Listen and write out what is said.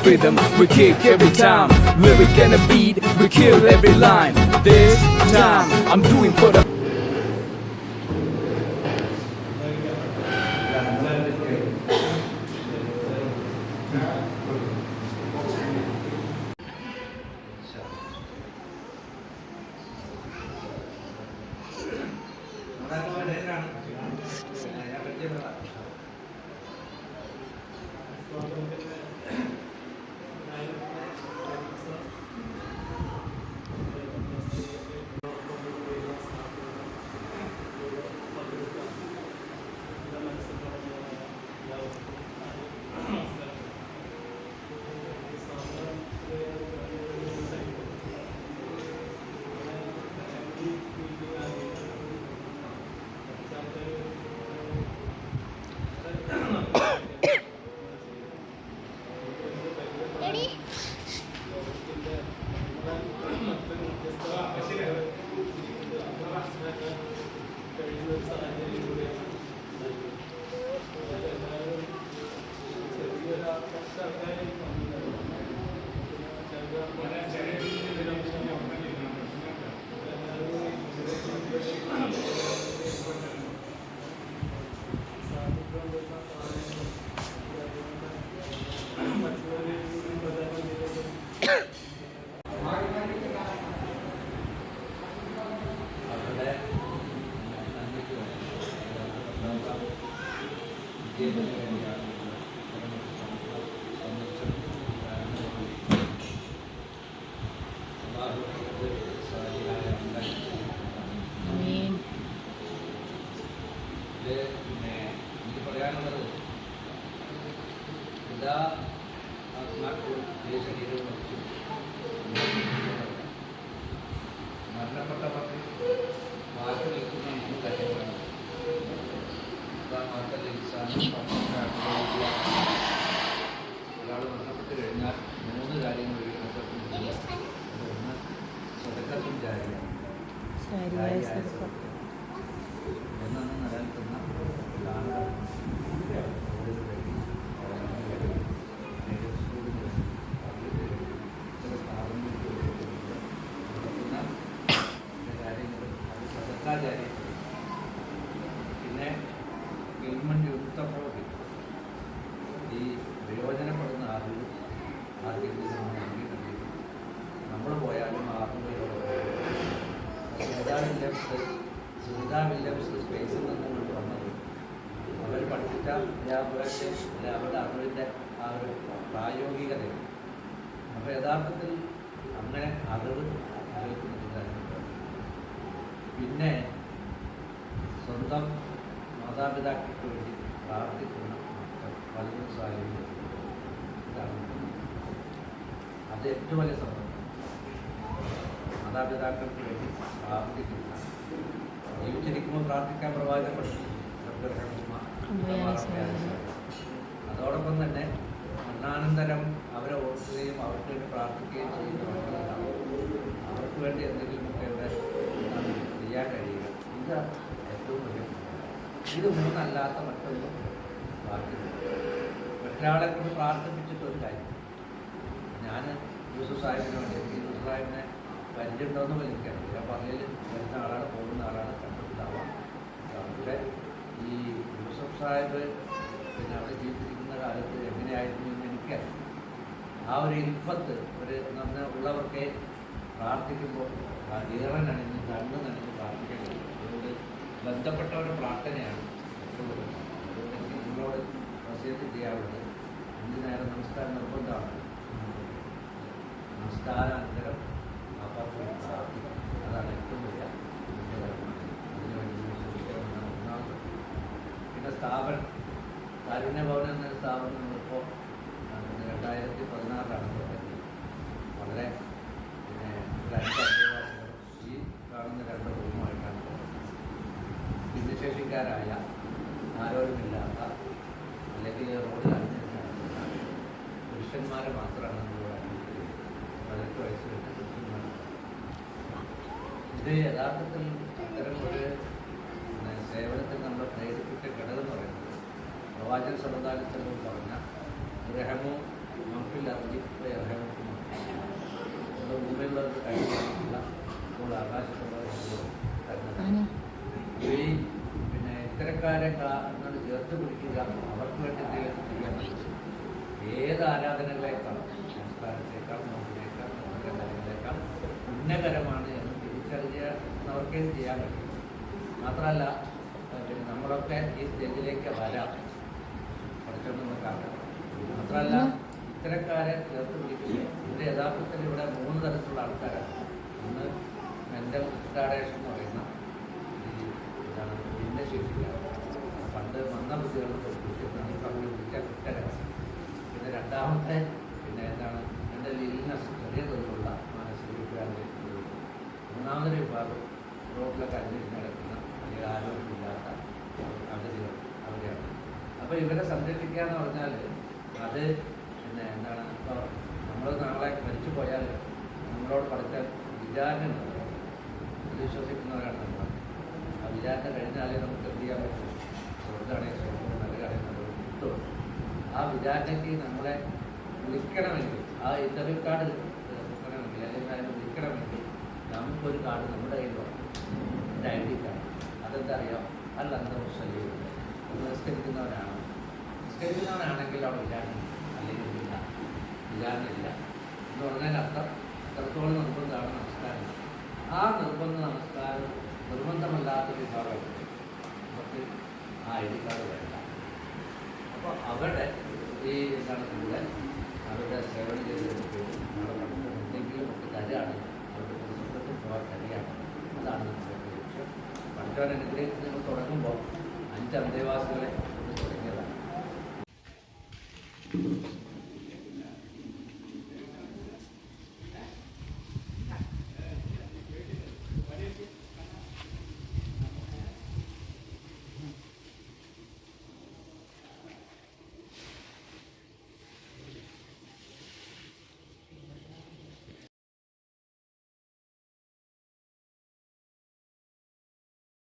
rhythm, we kick every time. Lyric and a beat, we kill every line. This time, I'm doing for the മരണപ്പെട്ടവർക്ക് മാറ്റി നിൽക്കുന്ന മൂന്ന് കാര്യങ്ങളാണ്. ഒരാൾ മരണപ്പെട്ട് കഴിഞ്ഞാൽ മൂന്ന് കാര്യങ്ങൾ ഒന്ന് സ്വതക്കത്തും ജാരിയാണ് എന്നാണ് നിലനിൽക്കുന്ന പിന്നെ ഗവൺമെൻറ് യുദ്ധപ്രവൃത്തി ഈ പ്രയോജനപ്പെടുന്ന ആളുകൾ ആദ്യം നമ്മൾ പോയാലും സുനിതാ വില്യംസ് സ്പേസിൽ നിന്നുകൊണ്ട് വന്നത് അവർ പഠിച്ച അധ്യാപകരുടെ അവരുടെ അറിവിൻ്റെ ആ ഒരു പ്രായോഗികതയാണ്. അപ്പോൾ യഥാർത്ഥത്തിൽ അങ്ങനെ അറിവ് പിന്നെ സ്വന്തം മാതാപിതാക്കൾക്ക് വേണ്ടി പ്രാർത്ഥിക്കുന്ന പലരും സാഹചര്യം അത് ഏറ്റവും വലിയ സംഭവം. മാതാപിതാക്കൾക്ക് വേണ്ടി പ്രാർത്ഥിക്കുന്ന ജീവിച്ചിരിക്കുമ്പോൾ പ്രാർത്ഥിക്കാൻ പ്രവാചകപ്പെട്ടു. അതോടൊപ്പം തന്നെ മരണാനന്തരം അവരെ ഓർക്കുകയും അവർക്ക് വേണ്ടി പ്രാർത്ഥിക്കുകയും ചെയ്യുന്ന മക്കളെല്ലാം അവർക്ക് വേണ്ടി എന്തെങ്കിലുമൊക്കെ ഇവിടെ ചെയ്യാൻ കഴിയുക. ഇത് ഏറ്റവും വലിയ ഇത് മൂന്നല്ലാത്ത മറ്റൊന്നും പ്രാർത്ഥിക്കുന്നു. മറ്റൊരാളെ കൊണ്ട് പ്രാർത്ഥിപ്പിച്ചിട്ടൊരു കാര്യം. ഞാൻ യൂസുഫ് സാഹിബിന് വേണ്ടി യൂസുഫ് സാഹിബിനെ പരിചയമുണ്ടോയെന്ന് എനിക്കറിയില്ല. ഞാൻ പള്ളിയിൽ വരുന്ന ആളാണ്, പോകുന്ന ആളാണ്, കണ്ടിട്ടുണ്ടാവാം. അവിടെ ഈ യൂസുഫ് സാഹിബ് പിന്നെ അവിടെ ജീവിച്ചിരിക്കുന്ന കാലത്ത് എങ്ങനെയായിരുന്നു എന്ന് എനിക്കറിയാം. ആ ഒരു ഇൽഫത്ത് ഒരു നമ്മൾ ഉള്ളവർക്ക് പ്രാർത്ഥിക്കുമ്പോൾ ഈറനണിഞ്ഞ് കണ്ണ് നനഞ്ഞ് പ്രാർത്ഥിക്കാൻ കഴിയും. അതുകൊണ്ട് ബന്ധപ്പെട്ട ഒരു പ്രാർത്ഥനയാണ് അതുകൊണ്ട് എനിക്ക് നിങ്ങളോട് വസിയത്ത് ചെയ്യാറുള്ളത്. 5 നേരം നമസ്കാരം നിർബന്ധമാണ്. നമസ്കാരാനന്തരം പ്രാർത്ഥിക്കുക, അതാണ് ഏറ്റവും വലിയ മുഖ്യകരമാണ്. അതിനുവേണ്ടി ശ്രമിക്കണമെന്നാണ് ഒന്നാമത്. പിന്നെ സ്ഥാപനം കാരുണ്യഭവൻ എന്നൊരു സ്ഥാപനം നമ്മളിപ്പോൾ 2016 തുടങ്ങി. വളരെ പിന്നെ ഈ കാണുന്ന 2 റൂമുമായിട്ടാണ് ഭിന്നശേഷിക്കാരായ ആരോഗ്യമില്ലാത്ത അല്ലെങ്കിൽ റോഡിൽ അന്വേഷിക്കുന്ന പുരുഷന്മാരെ മാത്രമാണ് നമ്മളിവിടെ അനുഭവിക്കുന്നത്. 18 വയസ്സ് കഴിഞ്ഞ പുരുഷന്മാർ. ഇത് യഥാർത്ഥത്തിൽ അത്തരം ഒരു സേവനത്തിൽ നമ്മളെ പ്രേരിപ്പിച്ച ഘടകം എന്ന് പറയുന്നത് പ്രവാചകൻ സല്ലല്ലാഹു അലൈഹി വസല്ലം പറഞ്ഞ റഹ്മു മഹഫിൽ അറിയിപ്പ് ഇറങ്ങുന്നു നമ്മുടെ മുമ്പിലുള്ളത് കഴിയുള്ള ഇപ്പോൾ ആകാശത്തുള്ളത് ഈ പിന്നെ ഇത്തരക്കാരെ എന്നോട് ചേർത്ത് പിടിക്കുക, അവർക്ക് വേണ്ടി എന്തെങ്കിലും ചെയ്യണം. ഏത് ആരാധനകളേക്കാൾ, സംസ്കാരത്തേക്കാൾ, നോക്കിനേക്കാൾ, നമ്മുടെ കാര്യങ്ങളേക്കാൾ പുണ്യകരമാണ് എന്ന് തിരിച്ചറിഞ്ഞവർക്കേ ചെയ്യാൻ കഴിയും. മാത്രമല്ല പിന്നെ നമ്മളൊക്കെ ഈ സ്റ്റേജിലേക്ക് വരാം, പഠിച്ചോണ്ടൊന്നും കാണാം. മാത്രമല്ല ഇത്തരക്കാരെ ചേർത്ത് പിടിക്കുക. ഇതിൻ്റെ യഥാർത്ഥത്തിൽ ഇവിടെ 3 തരത്തിലുള്ള ആൾക്കാരാണ്. ഒന്ന് മെൻ്റൽ റിട്ടാർഡേഷൻ എന്ന് പറയുന്ന ഈ എന്താണ് ഭിന്നശേഷിക്കാർ, പണ്ട് മന്ദബുദ്ധികളും പറഞ്ഞു പിടിച്ച കുറ്റകരം. പിന്നെ രണ്ടാമത്തെ പിന്നെ എന്താണ് മെൻ്റൽ ഇൽനെസ്, ചെറിയ തോതിലുള്ള മാനസിക വിഭ്രാന്തി. മൂന്നാമതൊരു വിഭാഗം റോഡിലൊക്കെ അന്വേഷിച്ച് നടക്കുന്ന അല്ലെങ്കിൽ ആരോഗ്യമില്ലാത്ത അവധികൾ അവരെയാണ്. അപ്പോൾ ഇവരെ സംരക്ഷിക്കുക എന്ന് പറഞ്ഞാൽ അത് പിന്നെ എന്താണ്, ഇപ്പോൾ നമ്മൾ നാളെ മരിച്ചു പോയാൽ നമ്മളോട് പഠിച്ച വിചാരണ വിശ്വസിക്കുന്നവരാണ് നമ്മൾ. ആ വിചാരണ കഴിഞ്ഞാലേ നമുക്ക് എന്ത് ചെയ്യാൻ പറ്റും, സ്വർഗ്ഗമാണെങ്കിൽ സ്വർഗ്ഗം, നരകമാണെങ്കിൽ നരകം കിട്ടും. ആ വിചാരണയ്ക്ക് നമ്മളെ വിളിക്കണമെങ്കിൽ, ആ ഇൻ്റർവ്യൂ കാർഡ് കിട്ടണമെങ്കിൽ, അല്ലെങ്കിൽ അതിനെ വിളിക്കണമെങ്കിൽ നമുക്കൊരു കാർഡ് നമ്മുടെ കയ്യിൽ വേണം, ഒരു ID കാർഡ്. അതെന്താ അറിയാം, അല്ല എന്താ മുസ്ലിം നിസ്കരിക്കുന്നവരാണ്. നിസ്കരിക്കുന്നവനാണെങ്കിൽ അവിടെ വിചാരണ, അല്ലെങ്കിൽ ഇല്ല, വിചാരണ ഇല്ല എന്ന് പറഞ്ഞാൽ അത്രത്തോളം നിർബന്ധമാണ് നമസ്കാരം. ആ നിർബന്ധ നമസ്കാരം നിർബന്ധമല്ലാത്തൊരു വിഭാഗമുണ്ട്, നമുക്ക് ആ ID കാർഡ് വേണ്ട. അപ്പോൾ അവരുടെ ഈ എന്താണ് കൂടെ അവരുടെ സേവനം ചെയ്തിട്ട് അവിടെ എന്തെങ്കിലും ഒക്കെ തരാണ്, അവരുടെ കുടുംബത്തിൽ പോകാൻ തരികയാണ്. അതാണ് നമ്മുടെ ലക്ഷ്യം. പഠിച്ചവൻ അനുഗ്രഹിച്ച് നിങ്ങൾ തുടങ്ങുമ്പോൾ 5 അന്തേവാസികളെ